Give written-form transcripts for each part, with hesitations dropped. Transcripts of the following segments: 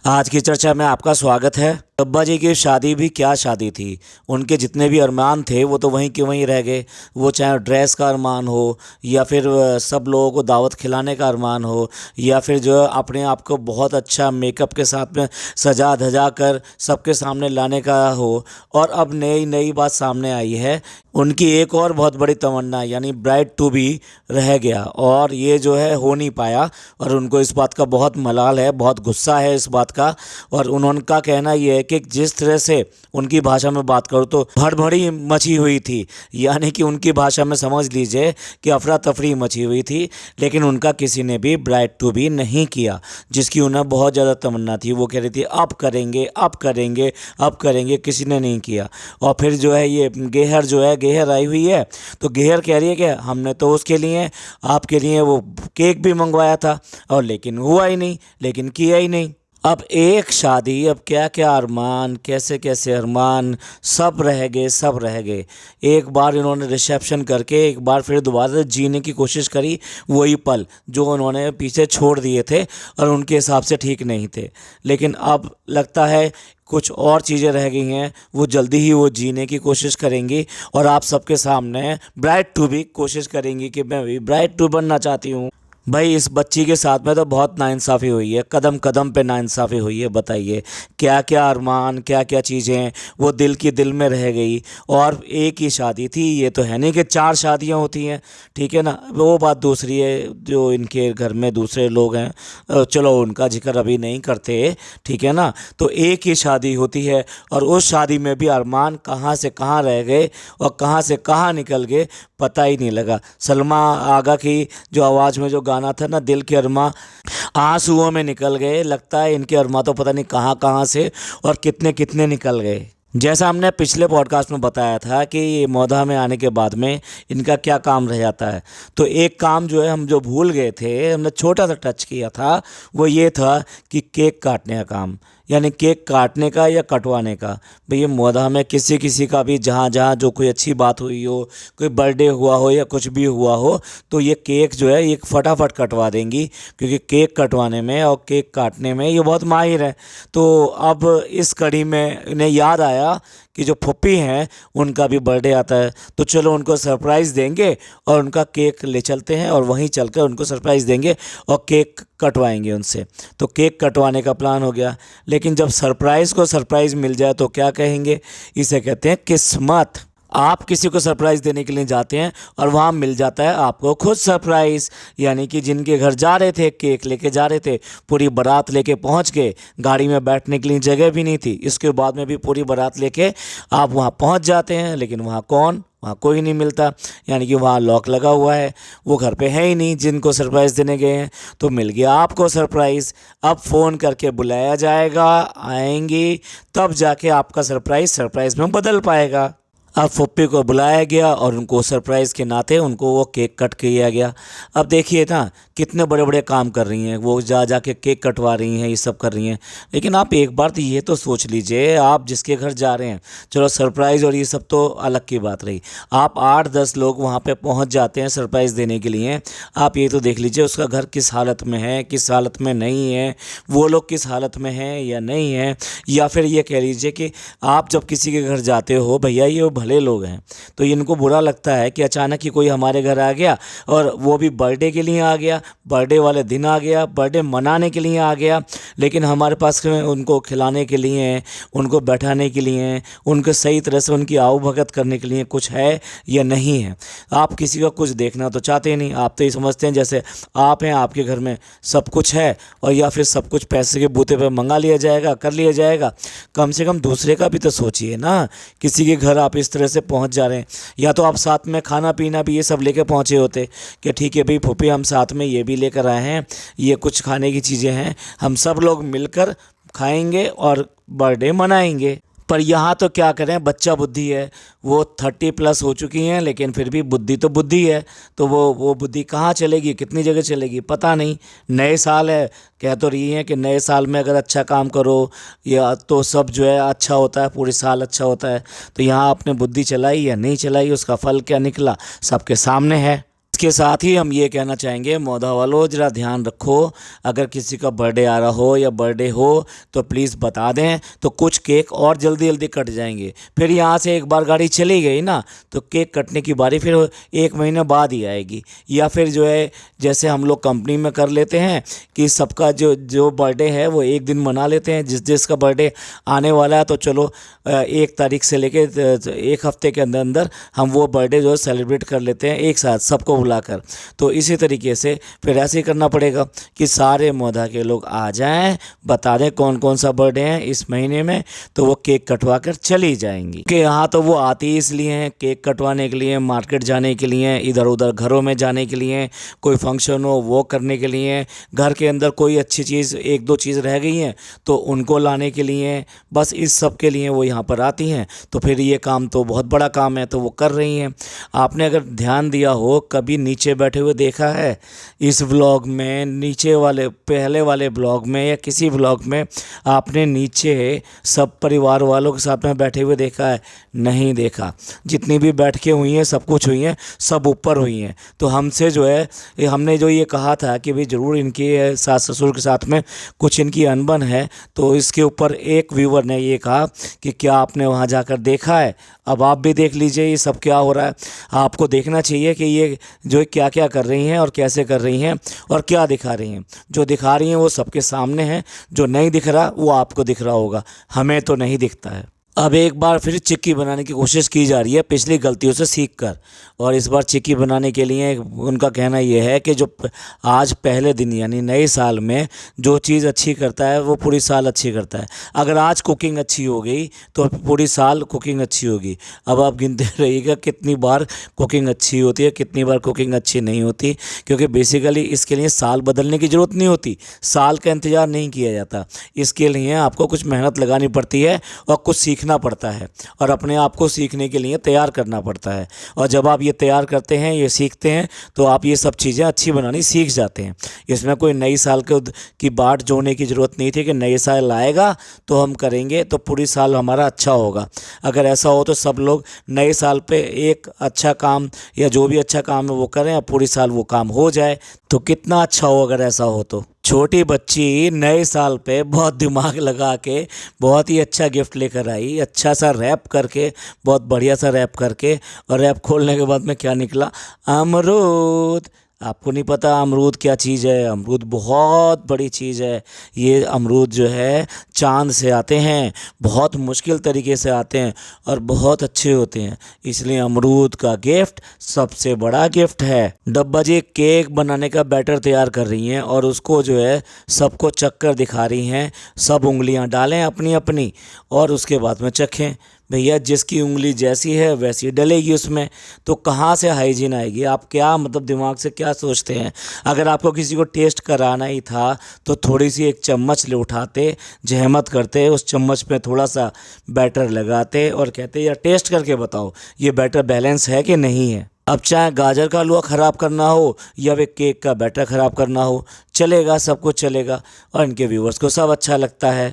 आज की चर्चा में आपका स्वागत है। अब्बा जी की शादी भी क्या शादी थी। उनके जितने भी अरमान थे वो तो वहीं के वहीं रह गए। वो चाहे ड्रेस का अरमान हो या फिर सब लोगों को दावत खिलाने का अरमान हो या फिर जो अपने आप को बहुत अच्छा मेकअप के साथ में सजा धजा कर सबके सामने लाने का हो। और अब नई नई बात सामने आई है, उनकी एक और बहुत बड़ी तमन्ना यानी ब्राइड टू बी रह गया और ये जो है हो नहीं पाया। और उनको इस बात का बहुत मलाल है, बहुत गुस्सा है इस बात का। और उनका कहना ये है कि जिस तरह से उनकी भाषा में बात करूँ तो भड़बड़ी मची हुई थी, यानी कि उनकी भाषा में समझ लीजिए कि अफरा तफरी मची हुई थी। लेकिन उनका किसी ने भी ब्राइड टू बी नहीं किया, जिसकी उन्हें बहुत ज़्यादा तमन्ना थी। वो कह रही थी अब करेंगे अब करेंगे अब करेंगे, किसी ने नहीं किया। और फिर जो है ये गेहर जो है, गेहर आई हुई है तो गेहर कह रही है कि हमने तो उसके लिए आपके लिए वो केक भी मंगवाया था और लेकिन हुआ ही नहीं, लेकिन किया ही नहीं। अब एक शादी, अब क्या क्या अरमान, कैसे कैसे अरमान सब रह गए, सब रह गए। एक बार इन्होंने रिसेप्शन करके एक बार फिर दोबारा से जीने की कोशिश करी, वही पल जो उन्होंने पीछे छोड़ दिए थे और उनके हिसाब से ठीक नहीं थे। लेकिन अब लगता है कुछ और चीज़ें रह गई हैं, वो जल्दी ही वो जीने की कोशिश करेंगी और आप सबके सामने ब्राइड टू बी कोशिश करेंगी कि मैं भी ब्राइड टू बनना चाहती हूँ। भाई इस बच्ची के साथ में तो बहुत नाइंसाफ़ी हुई है, कदम कदम पे नाइंसाफ़ी हुई है। बताइए क्या क्या अरमान, क्या क्या चीज़ें वो दिल की दिल में रह गई। और एक ही शादी थी, ये तो है नहीं कि 4 शादियां होती हैं, ठीक है ना। वो बात दूसरी है, जो इनके घर में दूसरे लोग हैं, चलो उनका जिक्र अभी नहीं करते, ठीक है ना। तो एक ही शादी होती है और उस शादी में भी अरमान कहाँ से कहाँ रह गए और कहाँ से कहाँ निकल गए, पता ही नहीं लगा। सलमा आगा की जो आवाज़ में जो गाना था ना, दिल के अरमा आंसुओं में निकल गए। लगता है इनके अरमा तो पता नहीं कहाँ कहाँ से और कितने कितने निकल गए। जैसा हमने पिछले पॉडकास्ट में बताया था कि मौधा में आने के बाद में इनका क्या काम रह जाता है, तो एक काम जो है हम जो भूल गए थे, हमने छोटा सा टच किया था, वो ये था कि केक काटने का काम, यानी केक काटने का या कटवाने का। भैया मौधा में किसी किसी का भी जहाँ जहाँ जो कोई अच्छी बात हुई हो, कोई बर्थडे हुआ हो या कुछ भी हुआ हो, तो ये केक जो है ये फटाफट कटवा देंगी, क्योंकि केक कटवाने में और केक काटने में ये बहुत माहिर है। तो अब इस कड़ी में इन्हें याद आया कि जो फुप्पी हैं उनका भी बर्थडे आता है, तो चलो उनको सरप्राइज़ देंगे और उनका केक ले चलते हैं और वहीं चलकर उनको सरप्राइज़ देंगे और केक कटवाएंगे उनसे। तो केक कटवाने का प्लान हो गया। लेकिन जब सरप्राइज़ को सरप्राइज़ मिल जाए तो क्या कहेंगे, इसे कहते हैं किस्मत। आप किसी को सरप्राइज़ देने के लिए जाते हैं और वहाँ मिल जाता है आपको खुद सरप्राइज़। यानी कि जिनके घर जा रहे थे, केक लेके जा रहे थे, पूरी बारात लेके पहुँच गए, गाड़ी में बैठने के लिए जगह भी नहीं थी, इसके बाद में भी पूरी बारात लेके आप वहाँ पहुँच जाते हैं। लेकिन वहाँ कौन, वहाँ कोई नहीं मिलता, यानी कि वहाँ लॉक लगा हुआ है, वो घर पे है ही नहीं जिनको सरप्राइज़ देने गए हैं। तो मिल गया आपको सरप्राइज़। अब फ़ोन करके बुलाया जाएगा, आएंगी, तब जाके आपका सरप्राइज़ में बदल पाएगा। अब फुप्पी को बुलाया गया और उनको सरप्राइज़ के नाते उनको वो केक कट किया गया। अब देखिए ना कितने बड़े बड़े काम कर रही हैं, वो जा के केक कटवा रही हैं, ये सब कर रही हैं। लेकिन आप एक बार तो ये तो सोच लीजिए, आप जिसके घर जा रहे हैं, चलो सरप्राइज़ और ये सब तो अलग की बात रही, आप 8-10 लोग वहाँ पे पहुँच जाते हैं सरप्राइज़ देने के लिए। आप ये तो देख लीजिए उसका घर किस हालत में है, किस हालत में नहीं है, वो लोग किस हालत में हैं या नहीं है। या फिर ये कह लीजिए कि आप जब किसी के घर जाते हो, भैया ये भले लोग हैं, तो इनको बुरा लगता है कि अचानक ही कोई हमारे घर आ गया और वो भी बर्थडे के लिए आ गया, बर्थडे वाले दिन आ गया, बर्थडे मनाने के लिए आ गया। लेकिन हमारे पास उनको खिलाने के लिए, उनको बैठाने के लिए, उनको सही तरह से उनकी आओ भगत करने के लिए कुछ है या नहीं है। आप किसी का कुछ देखना तो चाहते नहीं, आप तो ये समझते हैं जैसे आप हैं, आपके घर में सब कुछ है और या फिर सब कुछ पैसे के बूते पे मंगा लिया जाएगा, कर लिया जाएगा। कम से कम दूसरे का भी तो सोचिए ना। किसी के घर आप इस तरह से पहुंच जा रहे हैं, या तो आप साथ में खाना पीना भी ये सब लेके पहुंचे होते कि ठीक है भाई फूफी हम साथ में ये भी लेकर आए हैं, ये कुछ खाने की चीज़ें हैं, हम सब लोग मिलकर खाएंगे और बर्थडे मनाएंगे। पर यहाँ तो क्या करें, बच्चा बुद्धि है, वो 30+ हो चुकी हैं, लेकिन फिर भी बुद्धि तो बुद्धि है। तो वो बुद्धि कहाँ चलेगी, कितनी जगह चलेगी पता नहीं। नए साल है, कह तो रही हैं कि नए साल में अगर अच्छा काम करो या तो सब जो है अच्छा होता है, पूरे साल अच्छा होता है। तो यहाँ आपने बुद्धि चलाई या नहीं चलाई, उसका फल क्या निकला सबके सामने है। इसके साथ ही हम ये कहना चाहेंगे मोधा वालों, ज़रा ध्यान रखो, अगर किसी का बर्थडे आ रहा हो या बर्थडे हो तो प्लीज़ बता दें, तो कुछ केक और जल्दी जल्दी कट जाएंगे। फिर यहाँ से एक बार गाड़ी चली गई ना तो केक कटने की बारी फिर 1 महीने बाद ही आएगी। या फिर जो है जैसे हम लोग कंपनी में कर लेते हैं कि सबका जो जो बर्थडे है वो एक दिन मना लेते हैं, जिसका बर्थडे आने वाला है तो चलो 1 तारीख से लेके 1 हफ्ते के अंदर अंदर हम वो बर्थडे जो है सेलिब्रेट कर लेते हैं एक साथ सबको बुलाकर। तो इसी तरीके से फिर ऐसे ही करना पड़ेगा कि सारे मोधा के लोग आ जाएं, बता दें कौन कौन सा बर्थडे है इस महीने में, तो वो केक कटवा कर चली जाएंगी। कि यहाँ तो वो आती इसलिए हैं केक कटवाने के लिए, मार्केट जाने के लिए, इधर उधर घरों में जाने के लिए, कोई फंक्शन हो वो करने के लिए, घर के अंदर कोई अच्छी चीज़ 1-2 चीज़ रह गई हैं तो उनको लाने के लिए, बस इस सब के लिए वो यहाँ पर आती हैं। तो फिर ये काम तो बहुत बड़ा काम है तो वो कर रही हैं। आपने अगर ध्यान दिया हो, कभी नीचे बैठे हुए देखा है इस व्लॉग में, नीचे वाले पहले वाले ब्लॉग में या किसी व्लॉग में आपने नीचे सब परिवार वालों के साथ में बैठे हुए देखा है? नहीं देखा। जितनी भी बैठ के हुई हैं सब कुछ हुई हैं, सब ऊपर हुई हैं। तो हमसे जो है हमने जो ये कहा था कि भाई ज़रूर इनके सास ससुर के साथ में कुछ इनकी अनबन है, तो इसके ऊपर एक व्यूवर ने ये कहा कि क्या आपने वहाँ जाकर देखा है? अब आप भी देख लीजिए ये सब क्या हो रहा है। आपको देखना चाहिए कि ये जो क्या क्या कर रही हैं और कैसे कर रही हैं और क्या दिखा रही हैं। जो दिखा रही हैं वो सबके सामने है, जो नहीं दिख रहा वो आपको दिख रहा होगा, हमें तो नहीं दिखता है। अब एक बार फिर चिक्की बनाने की कोशिश की जा रही है पिछली गलतियों से सीखकर, और इस बार चिक्की बनाने के लिए उनका कहना यह है कि जो आज पहले दिन यानी नए साल में जो चीज़ अच्छी करता है वो पूरी साल अच्छी करता है। अगर आज कुकिंग अच्छी हो गई तो पूरी साल कुकिंग अच्छी होगी। अब आप गिनते रहिएगा कितनी बार कुकिंग अच्छी होती है, कितनी बार कुकिंग अच्छी नहीं होती, क्योंकि बेसिकली इसके लिए साल बदलने की ज़रूरत नहीं होती, साल का इंतज़ार नहीं किया जाता। इसके लिए आपको कुछ मेहनत लगानी पड़ती है और कुछ सीखना पड़ता है और अपने आप को सीखने के लिए तैयार करना पड़ता है। और जब आप ये तैयार करते हैं, ये सीखते हैं, तो आप ये सब चीज़ें अच्छी बनानी सीख जाते हैं। इसमें कोई नई साल की बाट जोड़ने की ज़रूरत नहीं थी कि नए साल आएगा तो हम करेंगे तो पूरी साल हमारा अच्छा होगा। अगर ऐसा हो तो सब लोग नए साल पे एक अच्छा काम या जो भी अच्छा काम है वो करें और पूरी साल वो काम हो जाए, तो कितना अच्छा हो अगर ऐसा हो तो। छोटी बच्ची नए साल पे बहुत दिमाग लगा के बहुत ही अच्छा गिफ्ट लेकर आई, अच्छा सा रैप करके, बहुत बढ़िया सा रैप करके, और रैप खोलने के बाद में क्या निकला? अमरूद। आपको नहीं पता अमरूद क्या चीज़ है? अमरूद बहुत बड़ी चीज़ है। ये अमरूद जो है चांद से आते हैं, बहुत मुश्किल तरीके से आते हैं और बहुत अच्छे होते हैं, इसलिए अमरूद का गिफ्ट सबसे बड़ा गिफ्ट है। डब्बा जी केक बनाने का बैटर तैयार कर रही हैं और उसको जो है सबको चक्कर दिखा रही हैं। सब उंगलियां डालें अपनी अपनी और उसके बाद में चखें। भैया जिसकी उंगली जैसी है वैसी डलेगी उसमें, तो कहाँ से हाइजीन आएगी? आप क्या मतलब दिमाग से क्या सोचते हैं? अगर आपको किसी को टेस्ट कराना ही था तो थोड़ी सी एक चम्मच ले उठाते, जहमत करते, उस चम्मच में थोड़ा सा बैटर लगाते और कहते यार टेस्ट करके बताओ ये बैटर बैलेंस है कि नहीं है। अब चाहे गाजर का हलवा ख़राब करना हो या वे केक का बैटर ख़राब करना हो, चलेगा, सब कुछ चलेगा और इनके व्यूवर्स को सब अच्छा लगता है।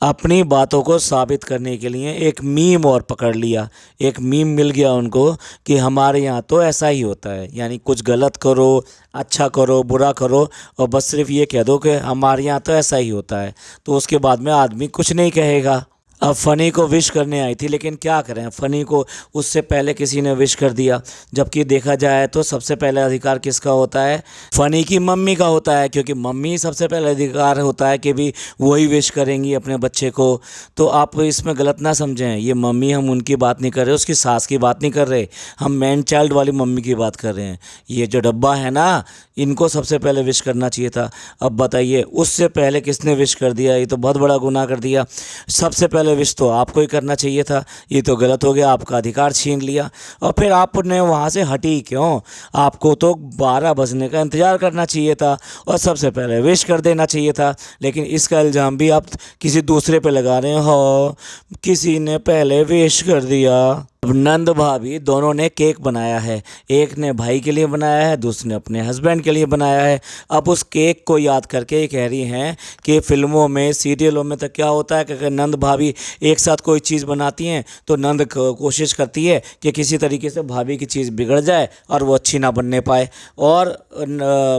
अपनी बातों को साबित करने के लिए एक मीम और पकड़ लिया, एक मीम मिल गया उनको कि हमारे यहाँ तो ऐसा ही होता है, यानी कुछ गलत करो, अच्छा करो, बुरा करो और बस सिर्फ ये कह दो कि हमारे यहाँ तो ऐसा ही होता है, तो उसके बाद में आदमी कुछ नहीं कहेगा। अब फ़नी को विश करने आई थी, लेकिन क्या करें, फ़नी को उससे पहले किसी ने विश कर दिया, जबकि देखा जाए तो सबसे पहले अधिकार किसका होता है? फ़नी की मम्मी का होता है, क्योंकि मम्मी सबसे पहले अधिकार होता है कि भी वही विश करेंगी अपने बच्चे को। तो आप इसमें गलत ना समझें, ये मम्मी हम उनकी बात नहीं कर रहे, उसकी सास की बात नहीं कर रहे, हम मैन चाइल्ड वाली मम्मी की बात कर रहे हैं। ये जो डब्बा है ना, इनको सबसे पहले विश करना चाहिए था। अब बताइए उससे पहले किसने विश कर दिया? ये तो बहुत बड़ा गुनाह कर दिया। सबसे पहले विश तो आपको ही करना चाहिए था, ये तो गलत हो गया, आपका अधिकार छीन लिया। और फिर आपने वहाँ से हटी क्यों? आपको तो 12 बजने का इंतज़ार करना चाहिए था और सबसे पहले विश कर देना चाहिए था। लेकिन इसका इल्ज़ाम भी आप किसी दूसरे पे लगा रहे हो, किसी ने पहले विश कर दिया। अब नंद भाभी दोनों ने केक बनाया है। एक ने भाई के लिए बनाया है, दूसरे ने अपने हस्बैंड के लिए बनाया है। अब उस केक को याद करके ये कह रही हैं कि फ़िल्मों में सीरियलों में तो क्या होता है कि अगर नंद भाभी एक साथ कोई चीज़ बनाती हैं तो नंद कोशिश करती है कि किसी तरीके से भाभी की चीज़ बिगड़ जाए और वो अच्छी ना बनने पाए, और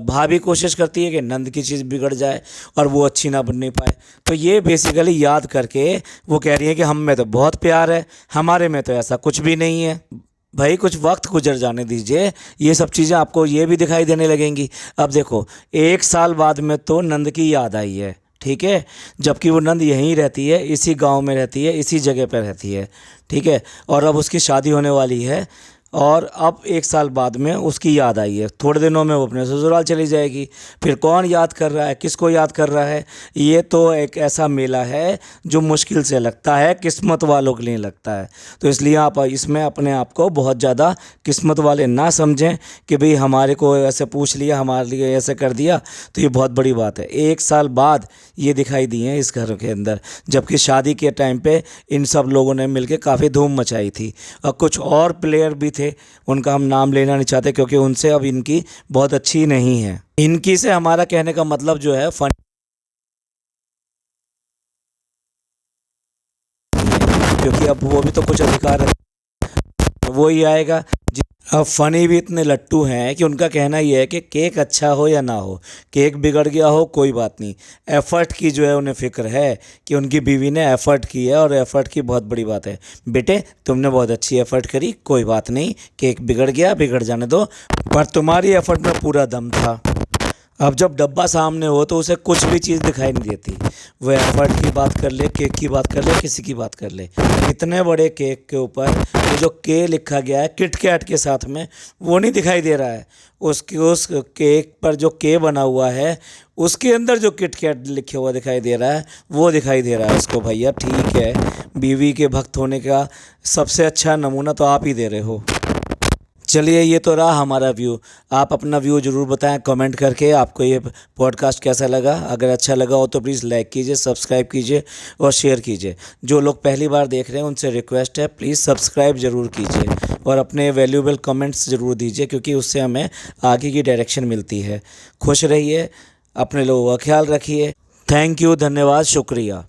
भाभी कोशिश करती है कि नंद की चीज़ बिगड़ जाए और वो अच्छी ना बनने पाए। तो ये बेसिकली याद करके वो कह रही है कि हम में तो बहुत प्यार है, हमारे में तो ऐसा कुछ भी नहीं है। भाई कुछ वक्त गुजर जाने दीजिए, ये सब चीज़ें आपको ये भी दिखाई देने लगेंगी। अब देखो, 1 साल बाद में तो नंद की याद आई है, ठीक है, जबकि वो नंद यहीं रहती है, इसी गांव में रहती है, इसी जगह पर रहती है, ठीक है, और अब उसकी शादी होने वाली है और अब 1 साल बाद में उसकी याद आई है। थोड़े दिनों में वो अपने ससुराल चली जाएगी। फिर कौन याद कर रहा है, किसको याद कर रहा है? ये तो एक ऐसा मेला है जो मुश्किल से लगता है, किस्मत वालों के लिए लगता है। तो इसलिए आप इसमें अपने आप को बहुत ज़्यादा किस्मत वाले ना समझें कि भाई हमारे को ऐसे पूछ लिया, हमारे लिए ऐसे कर दिया, तो ये बहुत बड़ी बात है। 1 साल बाद ये दिखाई दी हैं इस घर के अंदर, जबकि शादी के टाइम पे इन सब लोगों ने मिलकर काफ़ी धूम मचाई थी। और कुछ और प्लेयर भी थे, उनका हम नाम लेना नहीं चाहते क्योंकि उनसे अब इनकी बहुत अच्छी नहीं है। इनकी से हमारा कहने का मतलब जो है फन, क्योंकि अब वो भी तो कुछ अधिकार है, वो ही आएगा। अब फ़नी भी इतने लट्टू हैं कि उनका कहना ये है कि केक अच्छा हो या ना हो, केक बिगड़ गया हो कोई बात नहीं, एफ़र्ट की जो है उन्हें फ़िक्र है कि उनकी बीवी ने एफ़र्ट की है और एफ़र्ट की बहुत बड़ी बात है। बेटे तुमने बहुत अच्छी एफ़र्ट करी, कोई बात नहीं, केक बिगड़ गया बिगड़ जाने दो, पर तुम्हारी एफ़र्ट में पूरा दम था। अब जब डब्बा सामने हो तो उसे कुछ भी चीज़ दिखाई नहीं देती, वो एफर्ट की बात कर ले, केक की बात कर ले, किसी की बात कर ले। इतने बड़े केक के ऊपर वो जो के लिखा गया है किट कैट के साथ में, वो नहीं दिखाई दे रहा है। उस केक पर जो के बना हुआ है उसके अंदर जो किट कैट लिखे हुआ दिखाई दे रहा है वो दिखाई दे रहा है उसको। भैया ठीक है, बीवी के भक्त होने का सबसे अच्छा नमूना तो आप ही दे रहे हो। चलिए, ये तो रहा हमारा व्यू। आप अपना व्यू ज़रूर बताएं कमेंट करके, आपको ये पॉडकास्ट कैसा लगा। अगर अच्छा लगा हो तो प्लीज़ लाइक कीजिए, सब्सक्राइब कीजिए और शेयर कीजिए। जो लोग पहली बार देख रहे हैं उनसे रिक्वेस्ट है, प्लीज़ सब्सक्राइब ज़रूर कीजिए और अपने वैल्यूएबल कमेंट्स ज़रूर दीजिए, क्योंकि उससे हमें आगे की डायरेक्शन मिलती है। खुश रहिए, अपने लोगों का ख्याल रखिए। थैंक यू, धन्यवाद, शुक्रिया।